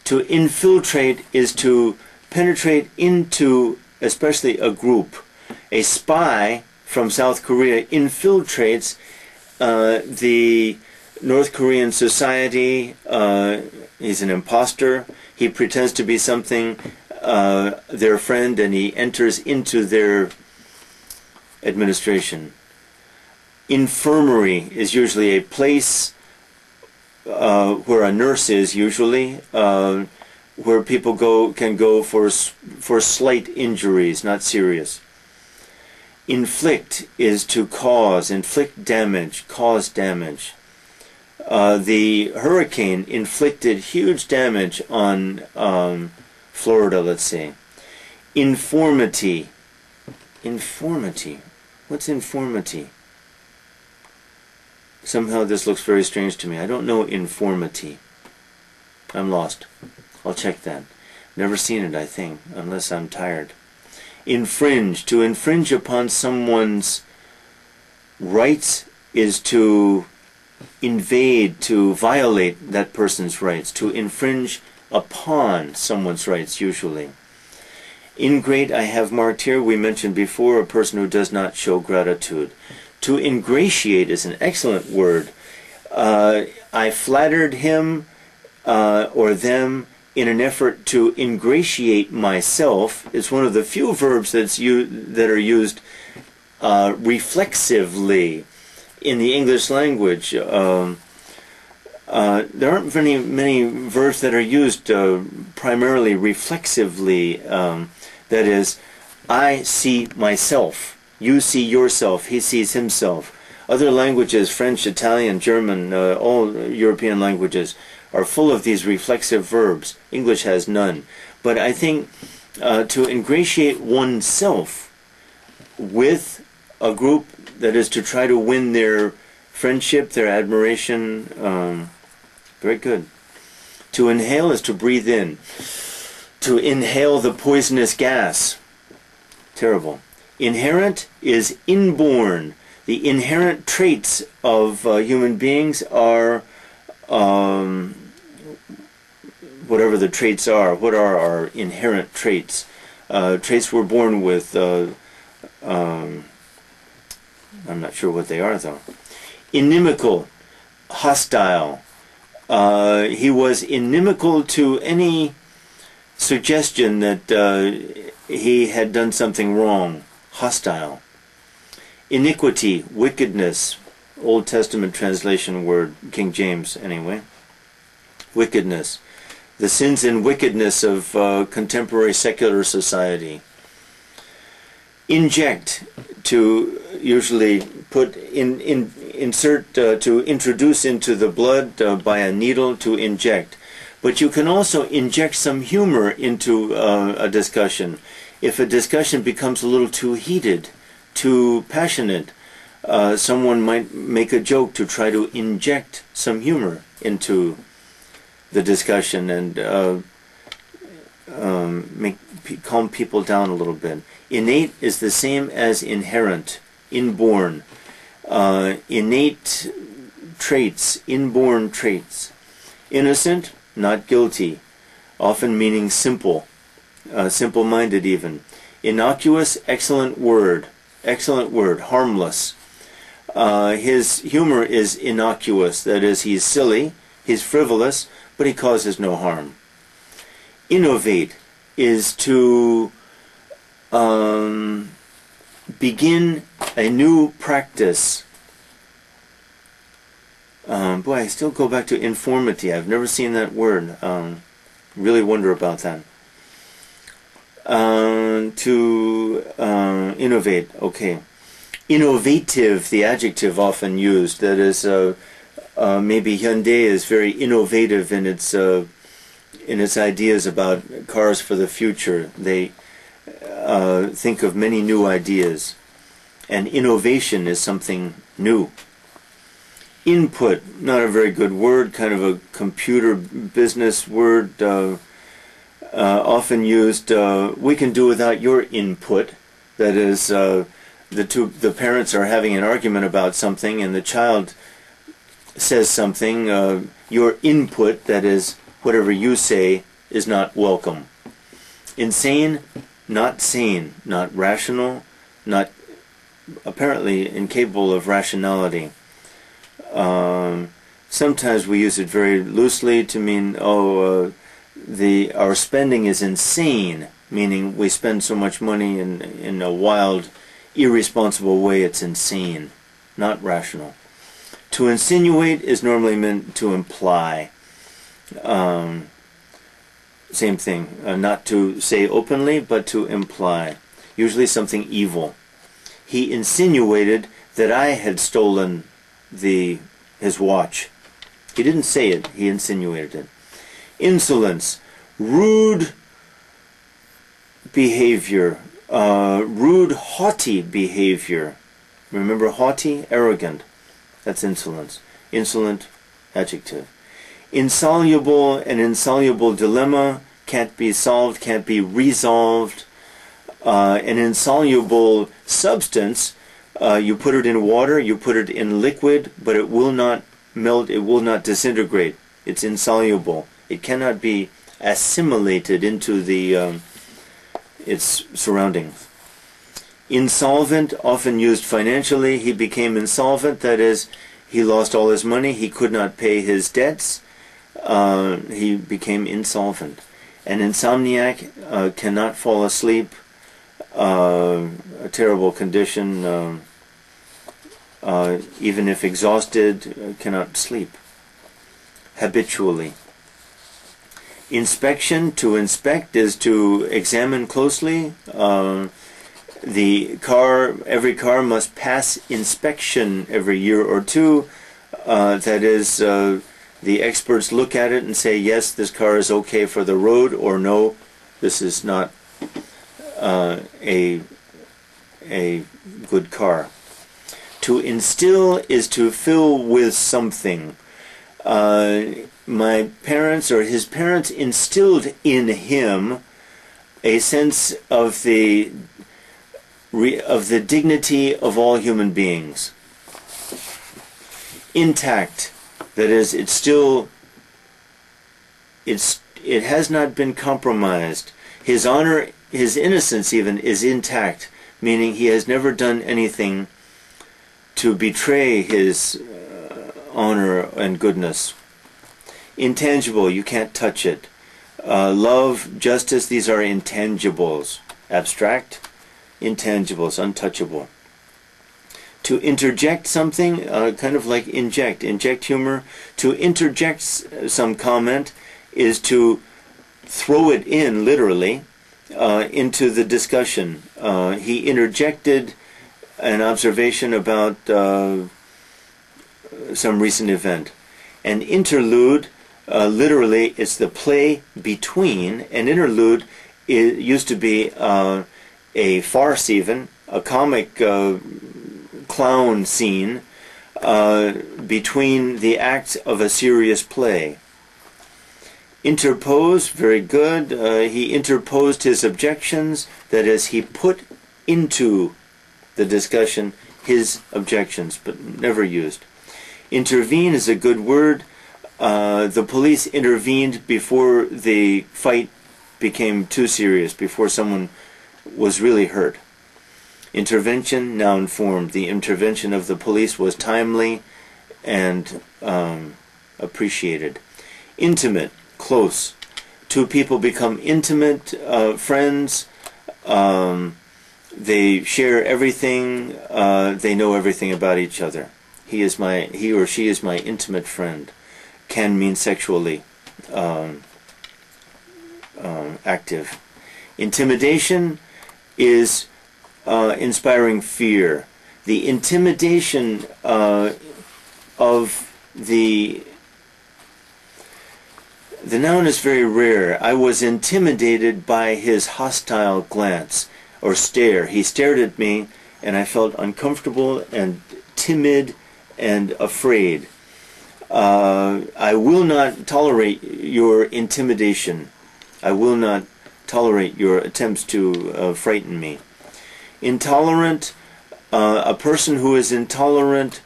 To infiltrate is to penetrate into, especially a group. A spy from South Korea infiltrates the North Korean society. He's an imposter. He pretends to be something, their friend, and he enters into their administration. Infirmary is usually a place where a nurse is, usually, where people can go for slight injuries, not serious. Inflict is to cause, inflict damage, cause damage. The hurricane inflicted huge damage on Florida, let's say. Informity. Informity. What's informity? Somehow this looks very strange to me. I don't know informity. I'm lost. I'll check that. Never seen it, I think, unless I'm tired. Infringe. To infringe upon someone's rights is to invade, to violate that person's rights, to infringe upon someone's rights, usually. Ingrate, I have marked here, we mentioned before, a person who does not show gratitude. To ingratiate is an excellent word. I flattered him or them in an effort to ingratiate myself. It's one of the few verbs that are used reflexively in the English language. There aren't many verbs that are used primarily reflexively. That is, I see myself, you see yourself, he sees himself. Other languages, French, Italian, German, all European languages, are full of these reflexive verbs. English has none. But I think to ingratiate oneself with a group, that is to try to win their friendship, their admiration, very good. To inhale is to breathe in. To inhale the poisonous gas, terrible. Inherent is inborn. The inherent traits of human beings are whatever the traits are. What are our inherent traits? Traits we're born with. I'm not sure what they are, though. Inimical, hostile. He was inimical to any suggestion that he had done something wrong. Hostile. Iniquity, wickedness. Old Testament translation word, King James anyway. Wickedness. The sins and wickedness of contemporary secular society. Inject, to usually put insert, to introduce into the blood by a needle, to inject. But you can also inject some humor into a discussion. If a discussion becomes a little too heated, too passionate, someone might make a joke to try to inject some humor into the discussion and calm people down a little bit. Innate is the same as inherent, inborn. Innate traits, inborn traits. Innocent, not guilty, often meaning simple, simple-minded even. Innocuous, excellent word, harmless. His humor is innocuous, that is, he's silly, he's frivolous, but he causes no harm. Innovate is to begin a new practice. Boy, I still go back to informity. I've never seen that word. Really wonder about that. To innovate, okay. Innovative, the adjective often used. That is, maybe Hyundai is very innovative in its ideas about cars for the future. They think of many new ideas, and innovation is something new. Input, not a very good word, kind of a computer business word, often used. We can do without your input. That is, the parents are having an argument about something, and the child says something. Your input, that is, whatever you say, is not welcome. Insane, not sane, not rational, not apparently incapable of rationality. Sometimes we use it very loosely to mean, our spending is insane, meaning we spend so much money in a wild, irresponsible way. It's insane, not rational. To insinuate is normally meant to imply. Same thing, not to say openly, but to imply, usually something evil. He insinuated that I had stolen his watch. He didn't say it, he insinuated it. Insolence, rude behavior, rude, haughty behavior. Remember haughty? Arrogant. That's insolence. Insolent, adjective. Insoluble, an insoluble dilemma, can't be solved, can't be resolved. An insoluble substance, you put it in water, you put it in liquid, but it will not melt, it will not disintegrate. It's insoluble. It cannot be assimilated into its surroundings. Insolvent, often used financially. He became insolvent, that is, he lost all his money, he could not pay his debts, he became insolvent. An insomniac cannot fall asleep, a terrible condition, even if exhausted, cannot sleep habitually. Inspection, to inspect, is to examine closely. Every car must pass inspection every year or two. That is, the experts look at it and say, yes, this car is okay for the road, or no, this is not a good car. To instill is to fill with something. My parents, or his parents, instilled in him a sense of the dignity of all human beings. Intact, that is, it has not been compromised. His honor, his innocence even, is intact, meaning he has never done anything to betray his honor and goodness. Intangible, you can't touch it. Love, justice, these are intangibles. Abstract, intangibles, untouchable. To interject something, kind of like inject humor. To interject some comment is to throw it in, literally, into the discussion. He interjected an observation about some recent event. An interlude, literally, it's the play between. An interlude used to be a farce even, a comic clown scene between the acts of a serious play. Interpose, very good. He interposed his objections, that is, he put into the discussion his objections, but never used. Intervene is a good word. The police intervened before the fight became too serious, before someone was really hurt. Intervention, noun form. The intervention of the police was timely and appreciated. Intimate, close. Two people become intimate, friends. They share everything. They know everything about each other. He or she is my intimate friend. Can mean sexually active. Intimidation is inspiring fear. The intimidation of the noun is very rare. I was intimidated by his hostile glance or stare. He stared at me and I felt uncomfortable and timid and afraid. I will not tolerate your intimidation. I will not tolerate your attempts to frighten me. Intolerant, a person who is intolerant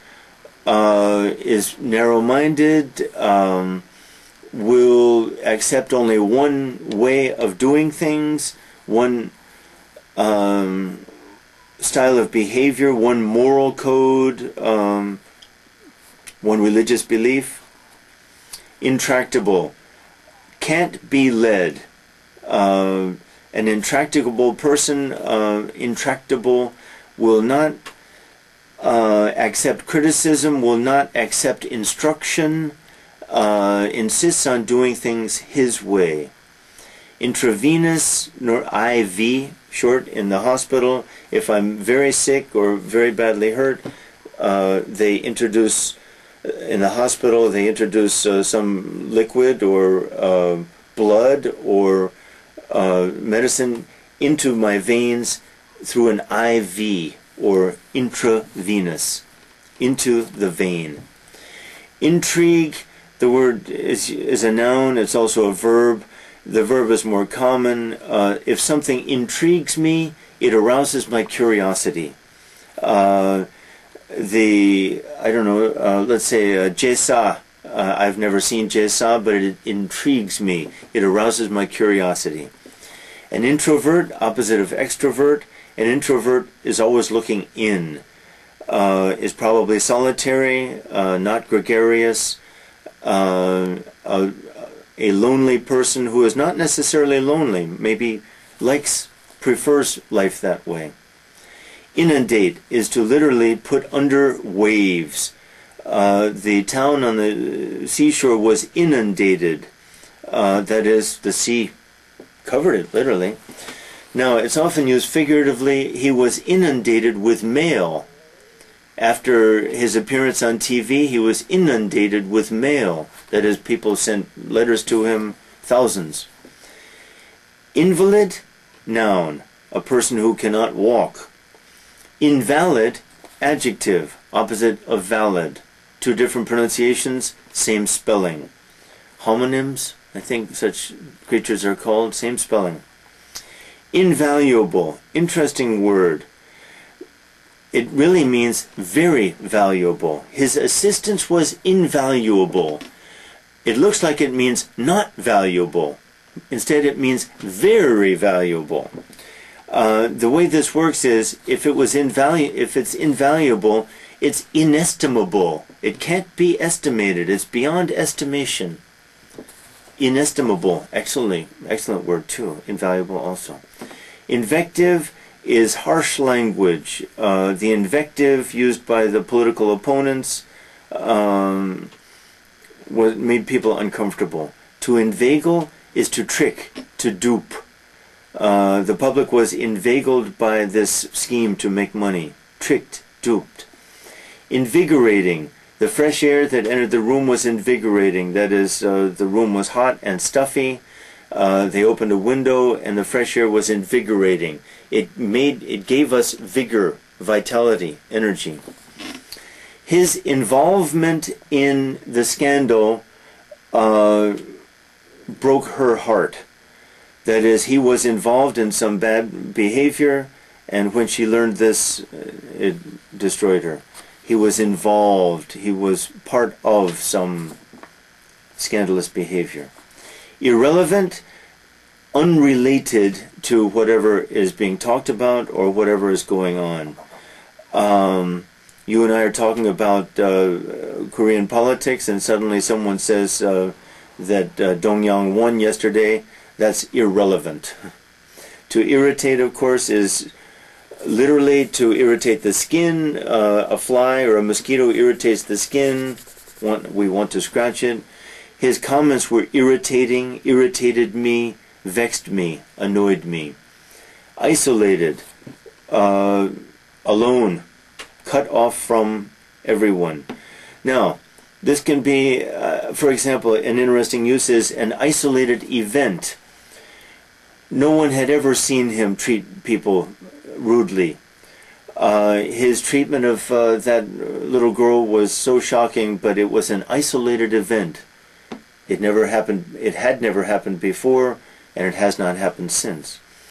is narrow-minded, will accept only one way of doing things, one style of behavior, one moral code, one religious belief. Intractable, can't be led. An intractable person, intractable, will not accept criticism, will not accept instruction, insists on doing things his way. Intravenous, nor IV, short, in the hospital. If I'm very sick or very badly hurt, they introduce, in the hospital, they introduce some liquid or blood or medicine into my veins through an IV or intravenous, into the vein. Intrigue, the word is a noun, it's also a verb. The verb is more common. If something intrigues me, it arouses my curiosity. I don't know, let's say Jesa. I've never seen Jesa, but it intrigues me. It arouses my curiosity. An introvert, opposite of extrovert. An introvert is always looking in. Is probably solitary, not gregarious. A lonely person who is not necessarily lonely, maybe prefers life that way. Inundate is to literally put under waves. The town on the seashore was inundated. That is, the sea covered it, literally. Now, it's often used figuratively. He was inundated with mail. After his appearance on TV, he was inundated with mail. That is, people sent letters to him, thousands. Invalid, noun, a person who cannot walk. Invalid, adjective, opposite of valid. Two different pronunciations, same spelling. Homonyms, I think such creatures are called, same spelling. Invaluable, interesting word. It really means very valuable. His assistance was invaluable. It looks like it means not valuable. Instead, it means very valuable. The way this works is, if it's invaluable, it's inestimable. It can't be estimated. It's beyond estimation. Inestimable, excellent word too. Invaluable also. Invective is harsh language. The invective used by the political opponents made people uncomfortable. To inveigle is to trick, to dupe. The public was inveigled by this scheme to make money. Tricked, duped. Invigorating. The fresh air that entered the room was invigorating. That is, the room was hot and stuffy. They opened a window and the fresh air was invigorating. It gave us vigor, vitality, energy. His involvement in the scandal broke her heart. That is, he was involved in some bad behavior, and when she learned this, it destroyed her. He was involved. He was part of some scandalous behavior. Irrelevant, unrelated to whatever is being talked about or whatever is going on. You and I are talking about Korean politics, and suddenly someone says that Dongyang won yesterday. That's irrelevant. To irritate, of course, is literally to irritate the skin. A fly or a mosquito irritates the skin. We want to scratch it. His comments were irritating, irritated me, vexed me, annoyed me. Isolated, alone, cut off from everyone. Now, this can be, for example, an interesting use is an isolated event. No one had ever seen him treat people rudely. His treatment of that little girl was so shocking, but it was an isolated event. It never happened. It had never happened before, and it has not happened since.